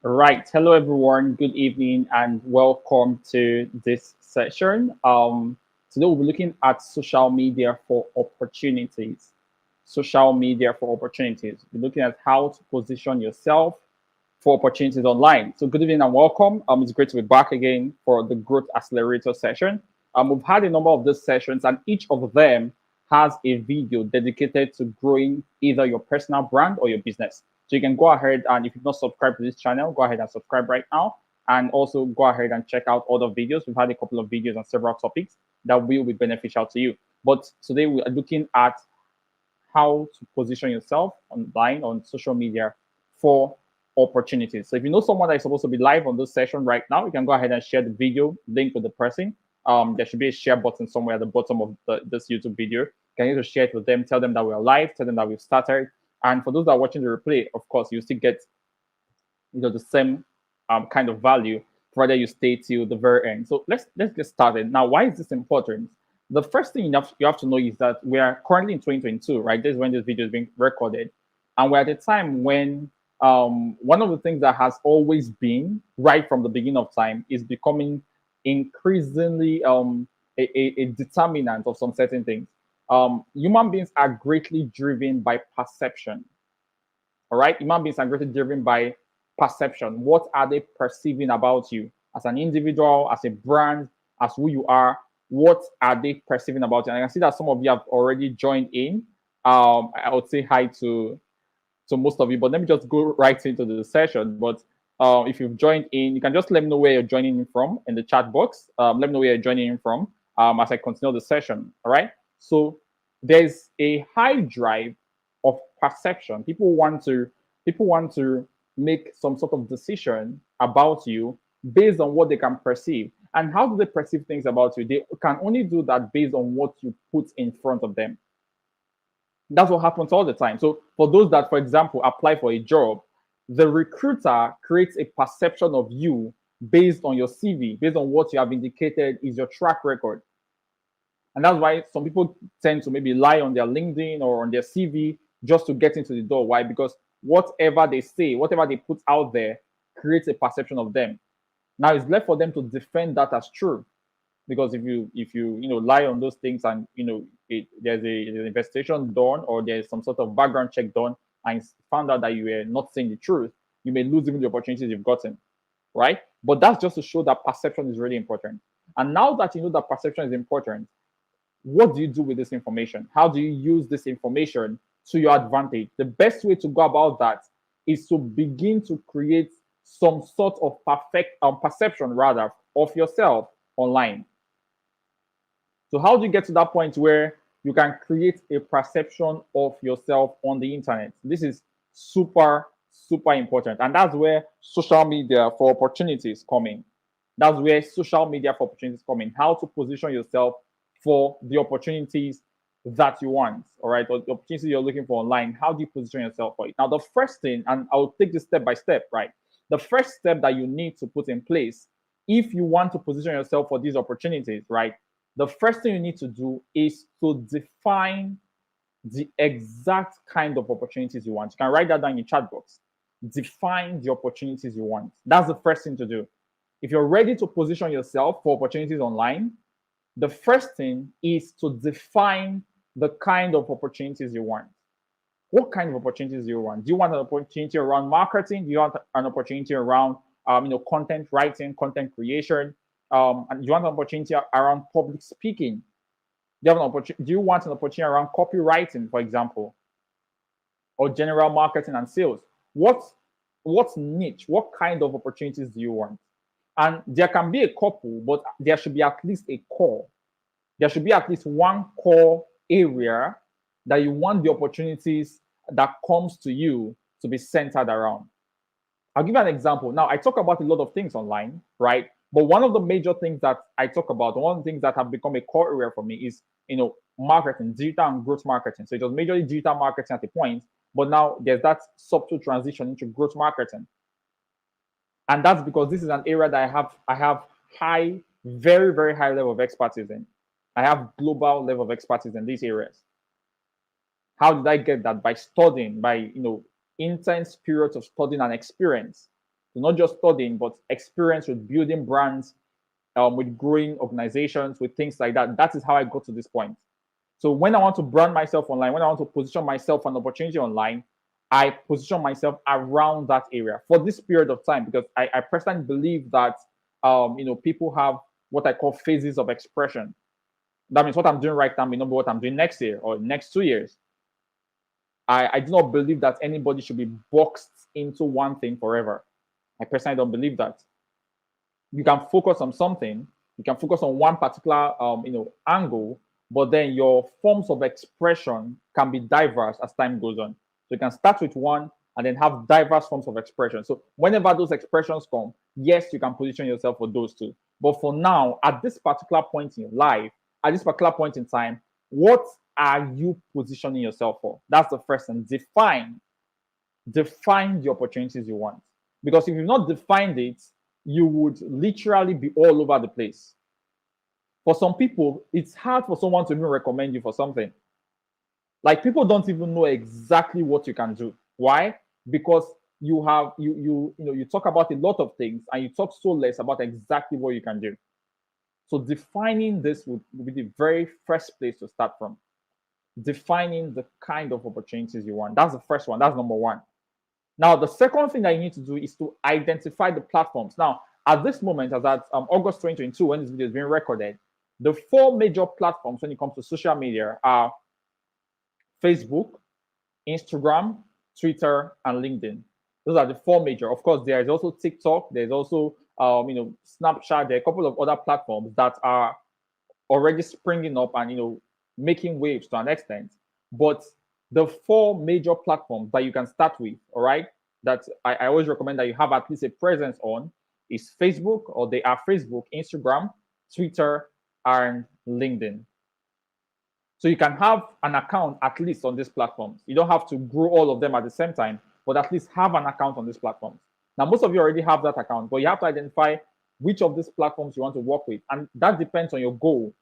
Right. Hello, everyone. Good evening and welcome to this session. Today we'll be looking at social media for opportunities. Social media for opportunities. We're looking at how to position yourself for opportunities online. So, good evening and welcome. It's great to be back again for the Growth Accelerator session. We've had a number of these sessions, and each of them has a video dedicated to growing either your personal brand or your business. So you can go ahead and if you've not subscribed to this channel, go ahead and subscribe right now. And also go ahead and check out other videos. We've had a couple of videos on several topics that will be beneficial to you. But today we are looking at how to position yourself online on social media for opportunities. So if you know someone that is supposed to be live on this session right now, you can go ahead and share the video link with the person. There should be a share button somewhere at the bottom of this YouTube video. You can either share it with them, tell them that we're live, tell them that we've started. And for those that are watching the replay, of course, you still get the same kind of value provided you stay till the very end. So let's get started. Now, why is this important? The first thing you have to know is that we are currently in 2022, right? This is when this video is being recorded. And we're at a time when one of the things that has always been right from the beginning of time is becoming increasingly a determinant of some certain things. Human beings are greatly driven by perception. All right, human beings are greatly driven by perception. What are they perceiving about you as an individual, as a brand, as who you are? What are they perceiving about you? And I can see that some of you have already joined in. I would say hi to most of you, but let me just go right into the session. But if you've joined in, you can just let me know where you're joining in from in the chat box. Let me know where you're joining in from as I continue the session. All right. So there's a high drive of perception. People want to make some sort of decision about you based on what they can perceive. And how do they perceive things about you? They can only do that based on what you put in front of them. That's what happens all the time. So for those that, for example, apply for a job, the recruiter creates a perception of you based on your CV, based on what you have indicated is your track record. And that's why some people tend to maybe lie on their LinkedIn or on their CV just to get into the door. Why? Because whatever they say, whatever they put out there creates a perception of them. Now it's left for them to defend that as true. Because if you lie on those things and there's an investigation done or there's some sort of background check done and it's found out that you were not saying the truth, you may lose even the opportunities you've gotten, right? But that's just to show that perception is really important. And now that you know that perception is important, what do you do with this information? How do you use this information to your advantage? The best way to go about that is to begin to create some sort of perfect perception rather of yourself online. So how do you get to that point where you can create a perception of yourself on the internet? This is super, super important. And that's where social media for opportunities come in. That's where social media for opportunities come in. How to position yourself for the opportunities that you want, all right, or the opportunities you're looking for online. How do you position yourself for it? Now, the first thing, and I'll take this step by step, right? The first step that you need to put in place if you want to position yourself for these opportunities, right? The first thing you need to do is to define the exact kind of opportunities you want. You can write that down in your chat box. Define the opportunities you want. That's the first thing to do. If you're ready to position yourself for opportunities online, the first thing is to define the kind of opportunities you want. What kind of opportunities do you want? Do you want an opportunity around marketing? Do you want an opportunity around content writing, content creation? And do you want an opportunity around public speaking? Do you want an opportunity around copywriting, for example, or general marketing and sales? What's niche? What kind of opportunities do you want? And there can be a couple, but there should be at least a core. There should be at least one core area that you want the opportunities that comes to you to be centered around. I'll give you an example. Now, I talk about a lot of things online, right? But one of the major things that I talk about, one of the things that have become a core area for me is, marketing, digital and growth marketing. So it was majorly digital marketing at the point, but now there's that subtle transition into growth marketing. And that's because this is an area that I have high, very, very high level of expertise in. I have global level of expertise in these areas. How did I get that? By studying, by intense periods of studying and experience. So not just studying, but experience with building brands, with growing organizations, with things like that. That is how I got to this point. So when I want to brand myself online, when I want to position myself for an opportunity online, I position myself around that area for this period of time because I personally believe that people have what I call phases of expression. That means what I'm doing right now may not be what I'm doing next year or next 2 years. I do not believe that anybody should be boxed into one thing forever. I personally don't believe that. You can focus on something, you can focus on one particular angle, but then your forms of expression can be diverse as time goes on. So you can start with one and then have diverse forms of expression. So whenever those expressions come, yes, you can position yourself for those two. But for now, at this particular point in life, at this particular point in time, what are you positioning yourself for? That's the first thing. Define the opportunities you want. Because if you've not defined it, you would literally be all over the place. For some people, it's hard for someone to even recommend you for something. Like people don't even know exactly what you can do. Why? Because you talk about a lot of things and you talk so less about exactly what you can do. So defining this would be the very first place to start from. Defining the kind of opportunities you want. That's the first one. That's number one. Now, the second thing that you need to do is to identify the platforms. Now, at this moment, as at August 2022, when this video is being recorded, the four major platforms when it comes to social media are Facebook, Instagram, Twitter, and LinkedIn. Those are the four major. Of course, there is also TikTok. There's also Snapchat. There are a couple of other platforms that are already springing up and making waves to an extent. But the four major platforms that you can start with, all right, that I always recommend that you have at least a presence on is Facebook, or they are Facebook, Instagram, Twitter, and LinkedIn. So you can have an account at least on these platforms. You don't have to grow all of them at the same time, but at least have an account on these platforms. Now, most of you already have that account, but you have to identify which of these platforms you want to work with. And that depends on your goal.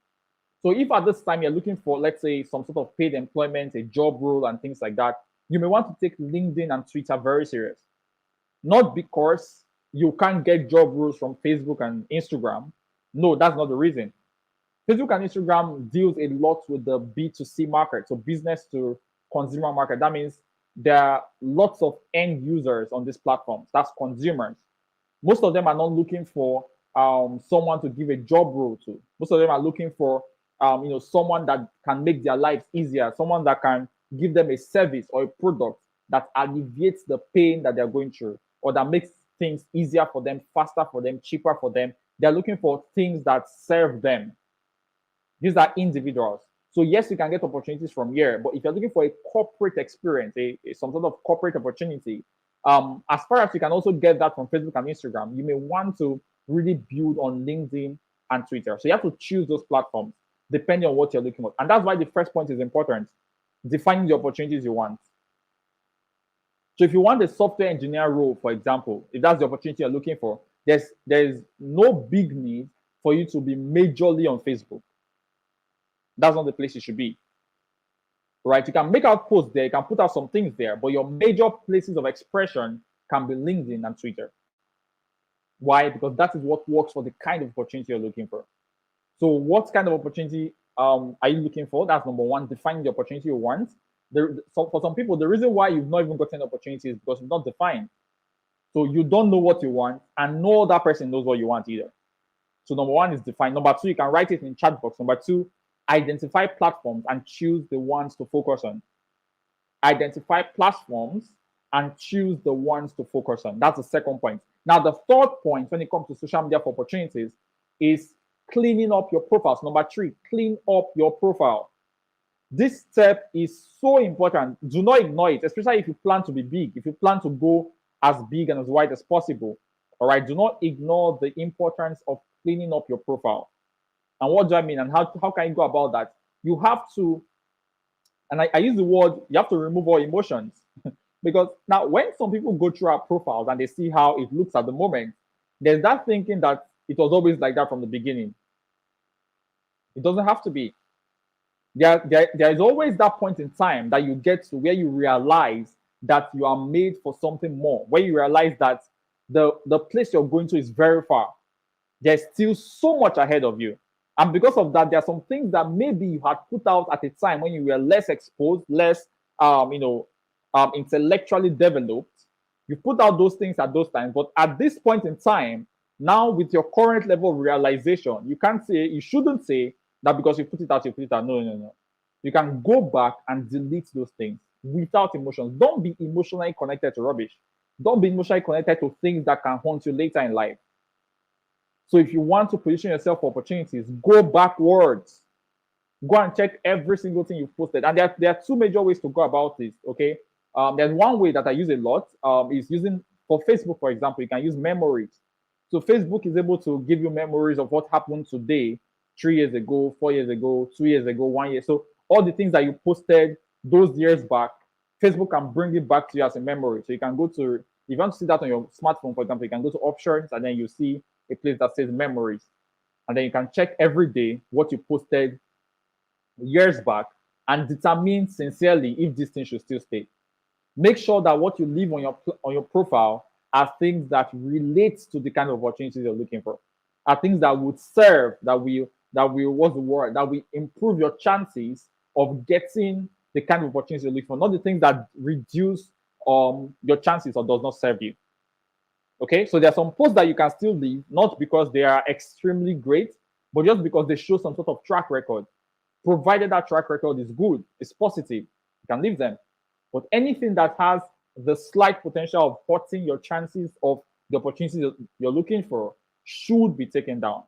So if at this time you're looking for, let's say, some sort of paid employment, a job role, and things like that, you may want to take LinkedIn and Twitter very serious. Not because you can't get job roles from Facebook and Instagram. No, that's not the reason. Facebook and Instagram deals a lot with the B2C market, so business to consumer market. That means there are lots of end users on these platforms. That's consumers. Most of them are not looking for someone to give a job role to. Most of them are looking for someone that can make their lives easier, someone that can give them a service or a product that alleviates the pain that they're going through, or that makes things easier for them, faster for them, cheaper for them. They're looking for things that serve them. These are individuals. So yes, you can get opportunities from here, but if you're looking for a corporate experience, some sort of corporate opportunity, as far as you can also get that from Facebook and Instagram, you may want to really build on LinkedIn and Twitter. So you have to choose those platforms depending on what you're looking for. And that's why the first point is important, defining the opportunities you want. So if you want a software engineer role, for example, if that's the opportunity you're looking for, there's no big need for you to be majorly on Facebook. That's not the place you should be. Right? You can make out posts there, you can put out some things there, but your major places of expression can be LinkedIn and Twitter. Why? Because that is what works for the kind of opportunity you're looking for. So what kind of opportunity are you looking for? That's number one, define the opportunity you want. So for some people, the reason why you've not even gotten opportunity is because you've not defined. So you don't know what you want, and no other person knows what you want either. So number one is define. Number two, you can write it in chat box. Number two, identify platforms and choose the ones to focus on. Identify platforms and choose the ones to focus on. That's the second point. Now, the third point when it comes to social media for opportunities is cleaning up your profiles. Number three, clean up your profile. This step is so important. Do not ignore it, especially if you plan to be big, if you plan to go as big and as wide as possible. All right, do not ignore the importance of cleaning up your profile. And what do I mean? And how can you go about that? You have to, and I use the word, you have to remove all emotions. Because now when some people go through our profiles and they see how it looks at the moment, there's that thinking that it was always like that from the beginning. It doesn't have to be. There is always that point in time that you get to where you realize that you are made for something more, where you realize that the place you're going to is very far. There's still so much ahead of you. And because of that, there are some things that maybe you had put out at a time when you were less exposed, less intellectually developed. You put out those things at those times, but at this point in time, now with your current level of realization, you shouldn't say that because you put it out. No, no, no. You can go back and delete those things without emotions. Don't be emotionally connected to rubbish. Don't be emotionally connected to things that can haunt you later in life. So if you want to position yourself for opportunities, go backwards. Go and check every single thing you've posted. And there are two major ways to go about this. Okay. There's one way that I use a lot. Is using for Facebook, for example, you can use memories. So Facebook is able to give you memories of what happened today, 3 years ago, 4 years ago, 2 years ago, 1 year. So all the things that you posted those years back, Facebook can bring it back to you as a memory. So you can go to, if you want to see that on your smartphone, for example, you can go to options and then you see a place that says memories. And then you can check every day what you posted years back and determine sincerely if this thing should still stay. Make sure that what you leave on your profile are things that relate to the kind of opportunities you're looking for, are things that would serve, that will what's the word, that will improve your chances of getting the kind of opportunities you're looking for, not the things that reduce your chances or does not serve you. Okay, so there are some posts that you can still leave, not because they are extremely great, but just because they show some sort of track record. Provided that track record is good, it's positive, you can leave them. But anything that has the slight potential of hurting your chances of the opportunities you're looking for should be taken down.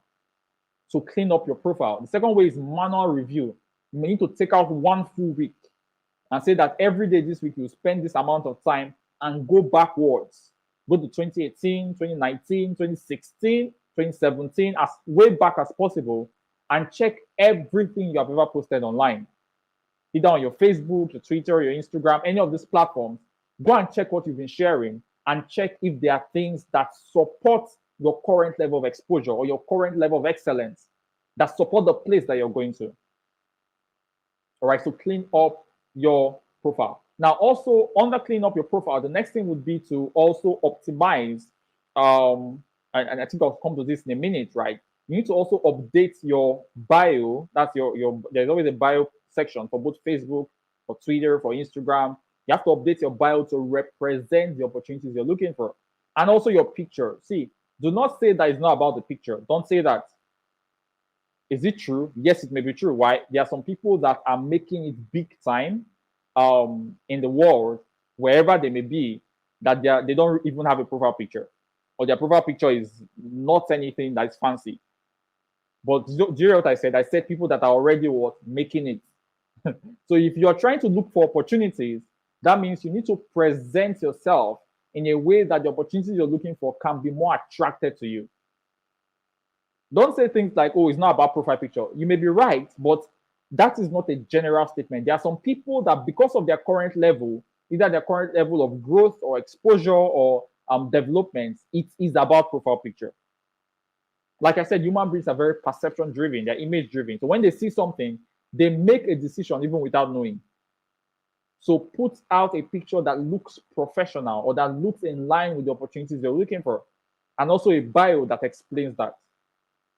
So clean up your profile. The second way is manual review. You may need to take out 1 full week and say that every day this week you spend this amount of time and go backwards. Go to 2018, 2019, 2016, 2017, as way back as possible, and check everything you have ever posted online, either on your Facebook, your Twitter, your Instagram, any of these platforms. Go and check what you've been sharing and check if there are things that support your current level of exposure or your current level of excellence, that support the place that you're going to. All right, so clean up your profile. Now, also under clean up your profile, the next thing would be to also optimize. And I think I'll come to this in a minute, right? You need to also update your bio. That's your. There's always a bio section for both Facebook, for Twitter, for Instagram. You have to update your bio to represent the opportunities you're looking for, and also your picture. See, do not say that it's not about the picture. Don't say that. Is it true? Yes, it may be true. Why? There are some people that are making it big time in the world, wherever they may be, that they don't even have a profile picture, or their profile picture is not anything that is fancy. But do you know what I said? I said people that are already making it. So if you're trying to look for opportunities, that means you need to present yourself in a way that the opportunities you're looking for can be more attracted to you. Don't say things like, oh, it's not about profile picture. You may be right, but that is not a general statement. There are some people that, because of their current level, either their current level of growth or exposure or development, it is about profile picture. Like I said, human beings are very perception driven, they're image driven. So when they see something, they make a decision even without knowing. So put out a picture that looks professional or that looks in line with the opportunities you're looking for, and also a bio that explains that.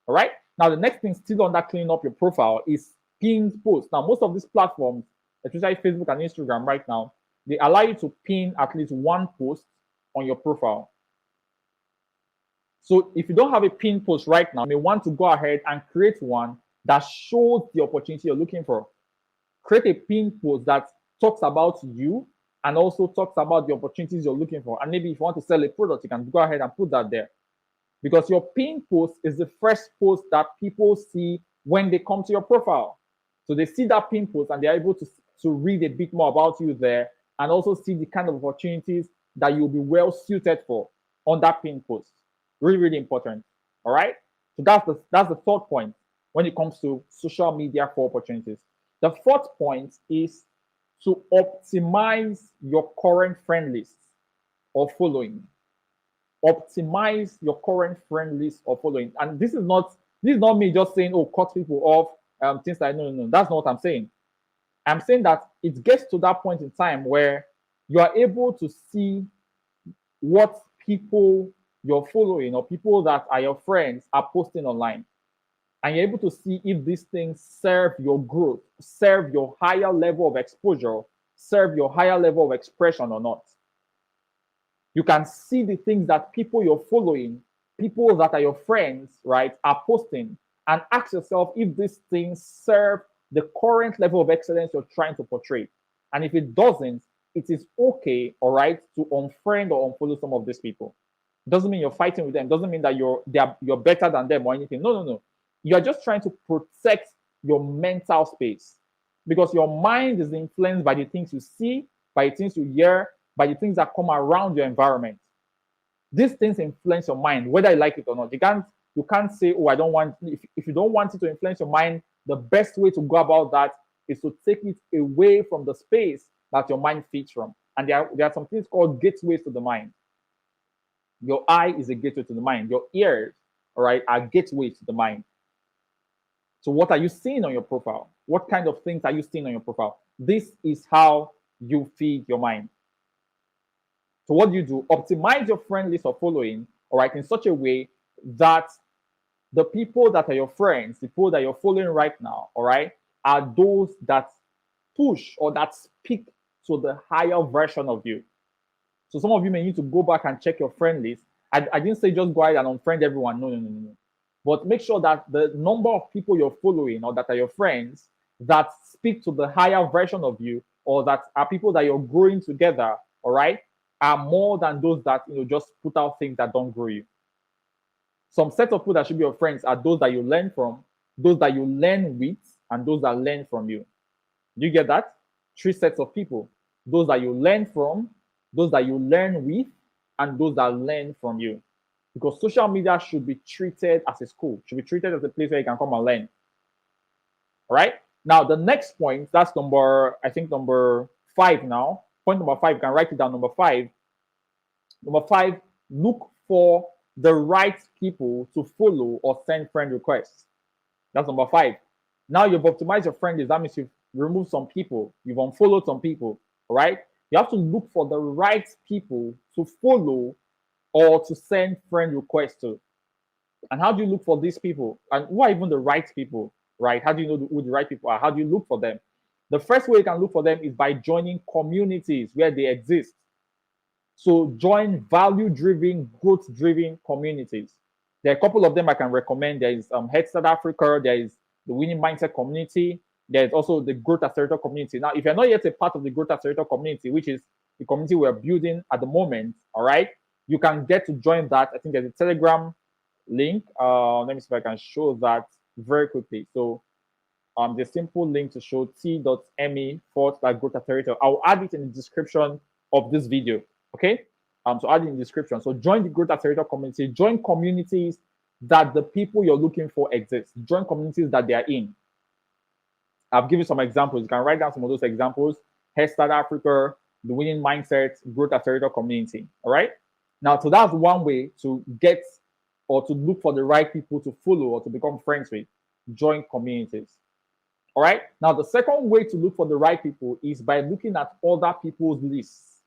All right. Now, the next thing, still under cleaning up your profile, is pinned posts. Now, most of these platforms, especially Facebook and Instagram right now, they allow you to pin at least one post on your profile. So if you don't have a pin post right now, you may want to go ahead and create one that shows the opportunity you're looking for. Create a pin post that talks about you and also talks about the opportunities you're looking for. And maybe if you want to sell a product, you can go ahead and put that there. Because your pin post is the first post that people see when they come to your profile. So they see that pin post and they're able to read a bit more about you there and also see the kind of opportunities that you'll be well suited for on that pin post. Really, really important. All right. So that's the third point when it comes to social media for opportunities. The fourth point is to optimize your current friend list or following. Optimize your current friend list or following. And this is not me just saying, oh, cut people off, things like no. That's not what I'm saying. I'm saying that it gets to that point in time where you are able to see what people you're following or people that are your friends are posting online, and you're able to see if these things serve your growth, serve your higher level of exposure, serve your higher level of expression or not. You can see the things that people you're following, people that are your friends, right, are posting, and ask yourself if these things serve the current level of excellence you're trying to portray. And if it doesn't, it is okay, all right, to unfriend or unfollow some of these people. Doesn't mean you're fighting with them. Doesn't mean that you're better than them or anything. No, no, no. You're just trying to protect your mental space, because your mind is influenced by the things you see, by the things you hear, by the things that come around your environment. These things influence your mind, whether you like it or not. You can't say, oh, I don't want. If you don't want it to influence your mind, the best way to go about that is to take it away from the space that your mind feeds from. And there are some things called gateways to the mind. Your eye is a gateway to the mind. Your ears, all right, are gateways to the mind. So what are you seeing on your profile? What kind of things are you seeing on your profile? This is how you feed your mind. So what do? Optimize your friend list or following, all right, in such a way that the people that are your friends, the people that you're following right now, all right, are those that push or that speak to the higher version of you. So some of you may need to go back and check your friend list. I didn't say just go ahead and unfriend everyone. No, no, no, no. But make sure that the number of people you're following or that are your friends that speak to the higher version of you, or that are people that you're growing together, all right, are more than those that just put out things that don't grow you. Some set of people that should be your friends are those that you learn from, those that you learn with, and those that learn from you. Do you get that? Three sets of people: those that you learn from, those that you learn with, and those that learn from you. Because social media should be treated as a school, should be treated as a place where you can come and learn. All right. Now, the next point, that's number 5 now. Point number 5, you can write it down. Number 5, look for the right people to follow or send friend requests. That's number 5. Now you've optimized your friend list. That means you've removed some people, you've unfollowed some people. All right. You have to look for the right people to follow or to send friend requests to. And how do you look for these people? And who are even the right people, right? How do you know who the right people are? How do you look for them? The first way you can look for them is by joining communities where they exist. So join value-driven, growth-driven communities. There are a couple of them I can recommend. There is Headstart Africa. There is the Winning Mindset community. There is also the Growth Accelerator community. Now, if you're not yet a part of the Growth Accelerator community, which is the community we're building at the moment, all right, you can get to join that. I think there's a Telegram link. Let me see if I can show that very quickly. So the simple link to show t.me/growth accelerator. I'll add it in the description of this video. Okay. So add it in the description. So join the Growth Accelerator community. Join communities that the people you're looking for exist. Join communities that they are in. I've given some examples. You can write down some of those examples. Headstart Africa, the Winning Mindset, Growth Accelerator community. All right. Now, so that's one way to get or to look for the right people to follow or to become friends with. Join communities. All right. Now, the second way to look for the right people is by looking at other people's lists.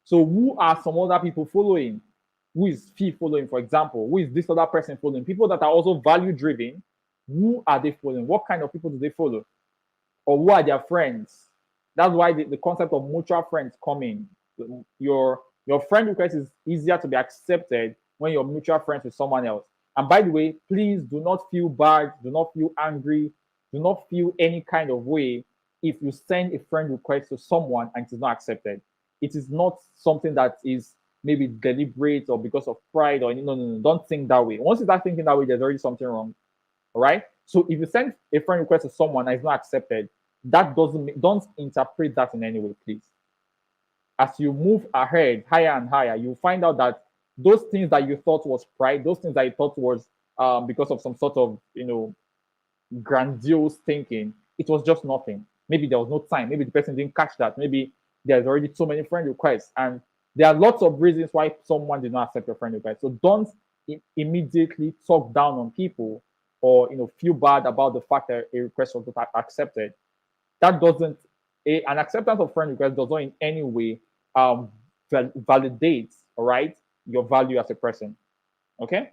So, who are some other people following? Who is Fee following, for example? Who is this other person following? People that are also value driven. Who are they following? What kind of people do they follow? Or who are their friends? That's why the concept of mutual friends come in. Your friend request is easier to be accepted when you're mutual friends with someone else. And by the way, please do not feel bad, do not feel angry, do not feel any kind of way if you send a friend request to someone and it is not accepted. It is not something that is maybe deliberate or because of pride or no. Don't think that way. Once you start thinking that way, there's already something wrong. All right. So if you send a friend request to someone and it's not accepted, that don't interpret that in any way, please. As you move ahead higher and higher, you find out that those things that you thought was pride, those things that you thought was because of some sort of grandiose thinking, it was just nothing. Maybe there was no time. Maybe the person didn't catch that. Maybe there's already so many friend requests, and there are lots of reasons why someone did not accept your friend request. So don't immediately talk down on people or feel bad about the fact that a request was not accepted. That doesn't an acceptance of friend request does not in any way validate, all right, your value as a person. Okay?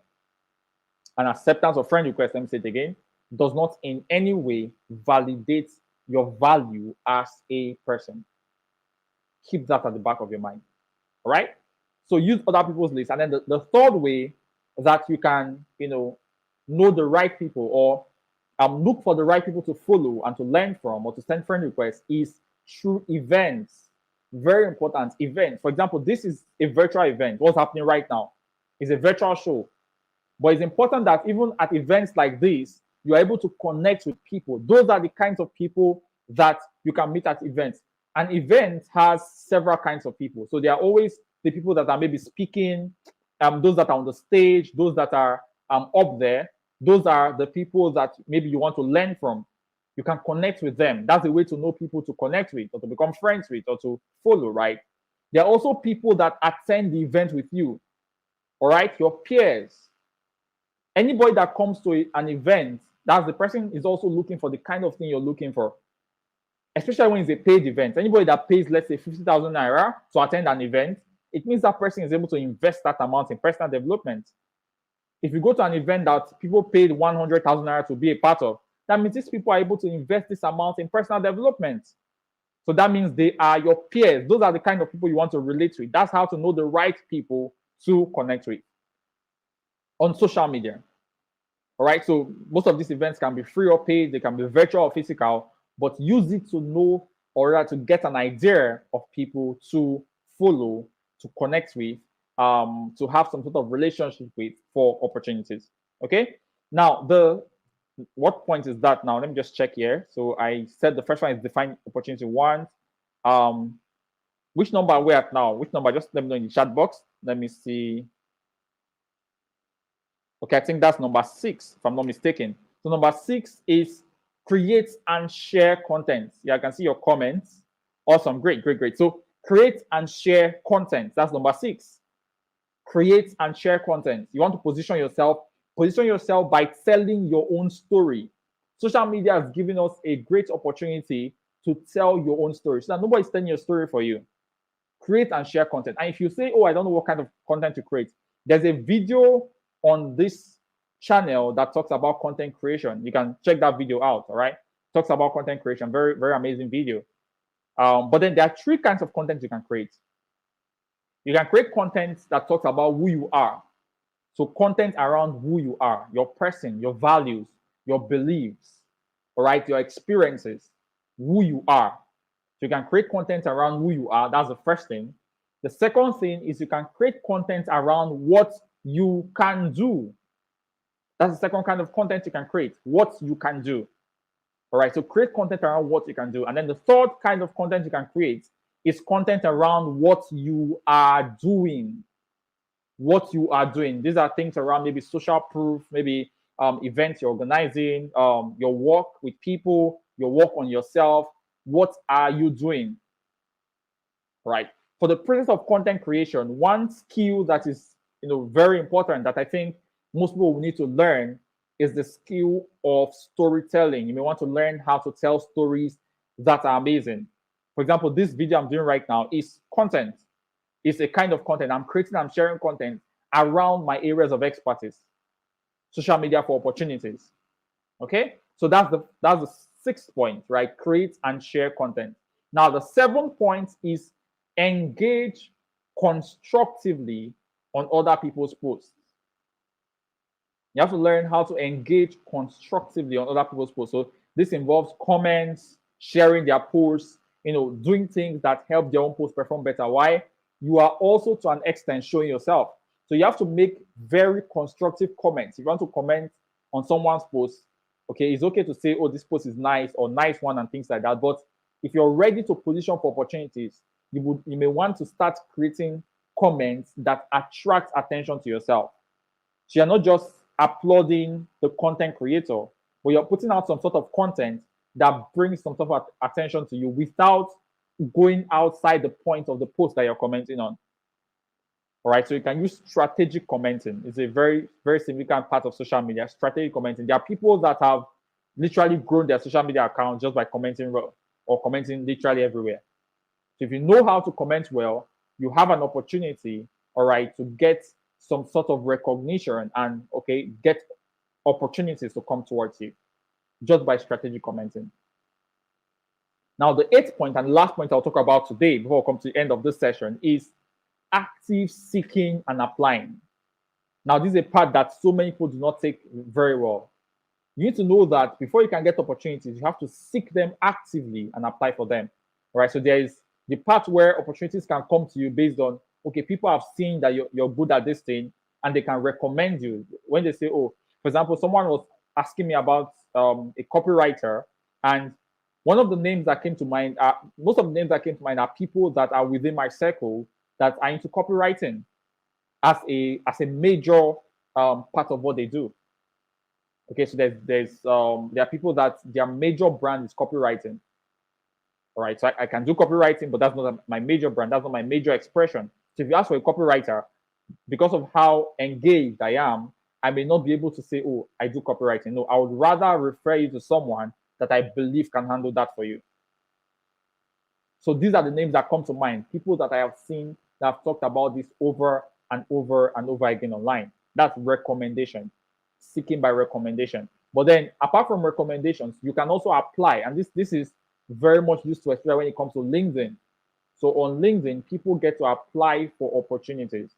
An acceptance of friend request, let me say it again, does not in any way validate your value as a person. Keep that at the back of your mind. All right? So use other people's lists. And then the third way that you can, know the right people or look for the right people to follow and to learn from or to send friend requests is through events. Very important events. For example, this is a virtual event. What's happening right now is a virtual show. But it's important that even at events like this, you're able to connect with people. Those are the kinds of people that you can meet at events. An event has several kinds of people. So there are always the people that are maybe speaking, those that are on the stage, those that are up there. Those are the people that maybe you want to learn from. You can connect with them. That's a way to know people to connect with or to become friends with or to follow, right? There are also people that attend the event with you, all right? Your peers. Anybody that comes to an event, that's the person is also looking for the kind of thing you're looking for, especially when it's a paid event. Anybody that pays, let's say, 50,000 naira to attend an event, it means that person is able to invest that amount in personal development. If you go to an event that people paid 100,000 naira to be a part of, that means these people are able to invest this amount in personal development. So that means they are your peers. Those are the kind of people you want to relate with. That's how to know the right people to connect with on social media. All right. So most of these events can be free or paid, they can be virtual or physical, but use it to know or to get an idea of people to follow, to connect with, to have some sort of relationship with for opportunities. Okay. Now, what point is that now? Let me just check here. So I said the first one is define opportunity one. Which number are we at now? Which number? Just let me know in the chat box. Let me see. Okay, I think that's number 6, if I'm not mistaken. So number 6 is create and share content. Yeah, I can see your comments. Awesome, great, great, great. So create and share content. That's number 6. Create and share content. You want to position yourself by telling your own story. Social media has given us a great opportunity to tell your own story. So that nobody's telling your story for you. Create and share content. And if you say, oh, I don't know what kind of content to create, there's a video on this channel that talks about content creation. You can check that video out. All right, talks about content creation. Very, very amazing video. But then there are 3 kinds of content you can create. You can create content that talks about who you are. So content around who you are, your person, your values, your beliefs, all right, your experiences, who you are. So you can create content around who you are. That's the first thing. The second thing is you can create content around what you can do. That's the second kind of content you can create, what you can do. All right, so create content around what you can do. And then the third kind of content you can create is content around what you are doing. What you are doing. These are things around maybe social proof, maybe events you're organizing, your work with people, your work on yourself. What are you doing? All right. For the process of content creation, one skill that is very important that I think most people will need to learn is the skill of storytelling. You may want to learn how to tell stories that are amazing. For example, this video I'm doing right now is content. It's a kind of content I'm creating. I'm sharing content around my areas of expertise. Social media for opportunities. Okay, so that's the 6th point, right? Create and share content. Now the 7th point is engage constructively on other people's posts. You have to learn how to engage constructively on other people's posts. So this involves comments, sharing their posts, doing things that help their own posts perform better. Why? You are also to an extent showing yourself. So you have to make very constructive comments. If you want to comment on someone's post, okay, it's okay to say, oh, this post is nice or nice one and things like that. But if you're ready to position for opportunities, you may want to start creating comments that attract attention to yourself. So you're not just applauding the content creator, but you're putting out some sort of content that brings some sort of attention to you without going outside the point of the post that you're commenting on. All right, so you can use strategic commenting. It's a very, very significant part of social media, strategic commenting. There are people that have literally grown their social media account just by commenting well or commenting literally everywhere. So if you know how to comment well, you have an opportunity, all right, to get some sort of recognition and get opportunities to come towards you just by strategic commenting. Now, the eighth point and last point I'll talk about today before we come to the end of this session is active seeking and applying. Now, this is a part that so many people do not take very well. You need to know that before you can get opportunities, you have to seek them actively and apply for them. All right. So there is the part where opportunities can come to you based on, okay, people have seen that you're good at this thing and they can recommend you. When they say, oh, for example, someone was asking me about a copywriter, and one of the names that came to mind, most of the names that came to mind are people that are within my circle that are into copywriting as a major part of what they do. Okay, so there are people that their major brand is copywriting. All right, so I can do copywriting, but that's not my major brand. That's not my major expression. So if you ask for a copywriter, because of how engaged I am, I may not be able to say, oh, I do copywriting. No, I would rather refer you to someone that I believe can handle that for you. So these are the names that come to mind, people that I have seen that have talked about this over and over and over again online. That's recommendation, seeking by recommendation. But then apart from recommendations, you can also apply. And this is very much used to, especially when it comes to LinkedIn. So on LinkedIn, people get to apply for opportunities.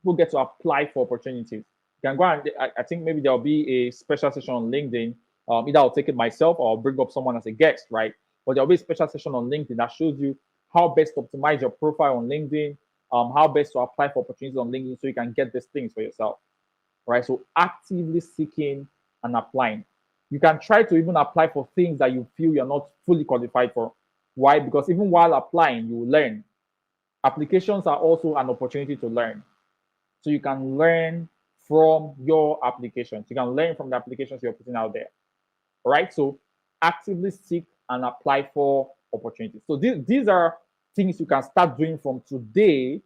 People get to apply for opportunities. You can go and I think maybe there'll be a special session on LinkedIn. Either I'll take it myself or I'll bring up someone as a guest, right? But there'll be a special session on LinkedIn that shows you how best to optimize your profile on LinkedIn, how best to apply for opportunities on LinkedIn so you can get these things for yourself, right? So actively seeking and applying. You can try to even apply for things that you feel you're not fully qualified for. Why? Because even while applying, you learn. Applications are also an opportunity to learn. So you can learn from your applications. You can learn from the applications you're putting out there. All right. So actively seek and apply for opportunities. So these are things you can start doing from today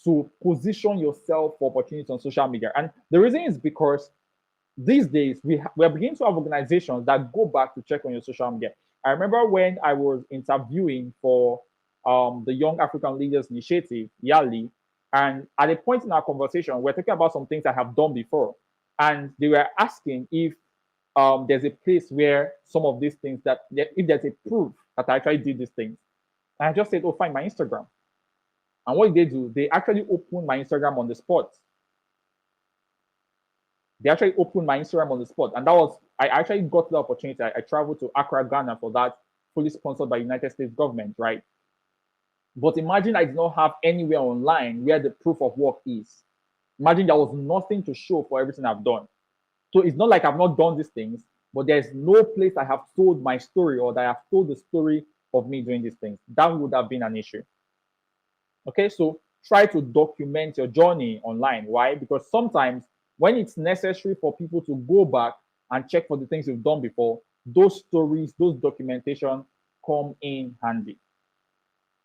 to position yourself for opportunities on social media. And the reason is because these days we are beginning to have organizations that go back to check on your social media. I remember when I was interviewing for the Young African Leaders Initiative, YALI, and at a point in our conversation, we're talking about some things I have done before. And they were asking if there's a place where some of these things if there's a proof that I actually did these things. And I just said, oh, find my Instagram. And what did they do? They actually opened my Instagram on the spot. They actually opened my Instagram on the spot. And I actually got the opportunity. I traveled to Accra, Ghana for that, fully sponsored by United States government, right? But imagine I did not have anywhere online where the proof of work is. Imagine there was nothing to show for everything I've done. So it's not like I've not done these things, but there's no place I have told my story or that I have told the story of me doing these things. That would have been an issue. Okay, so try to document your journey online. Why? Because sometimes when it's necessary for people to go back and check for the things you've done before, those stories, those documentation come in handy.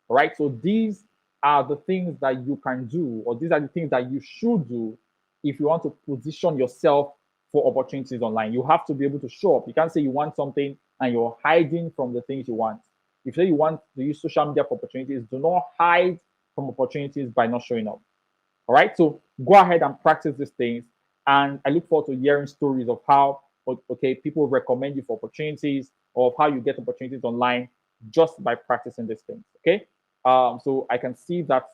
All right, so these are the things that you can do, or these are the things that you should do if you want to position yourself for opportunities online. You have to be able to show up. You can't say you want something and you're hiding from the things you want. If you say you want to use social media for opportunities, do not hide from opportunities by not showing up. All right, so go ahead and practice these things. And I look forward to hearing stories of how, okay, people recommend you for opportunities or of how you get opportunities online just by practicing these things. Okay, so I can see that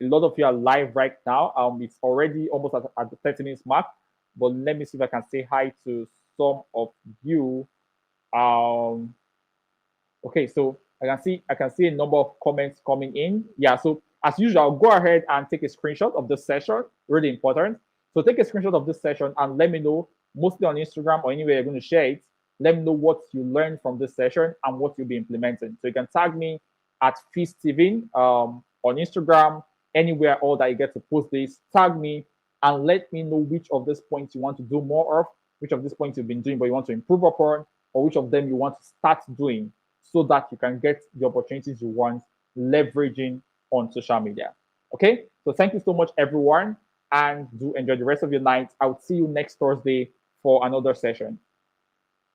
a lot of you are live right now. It's already almost at the 30 minutes mark, but let me see if I can say hi to some of you. Okay, so I can see a number of comments coming in. Yeah, so as usual, go ahead and take a screenshot of this session. Really important. So take a screenshot of this session and let me know, mostly on Instagram or anywhere you're going to share it. Let me know what you learned from this session and what you'll be implementing. So you can tag me at FeastSteven on Instagram, anywhere all that you get to post this. Tag me and let me know which of these points you want to do more of, which of these points you've been doing but you want to improve upon, or which of them you want to start doing so that you can get the opportunities you want leveraging on social media. Okay, so thank you so much, everyone, and do enjoy the rest of your night. I'll see you next Thursday for another session.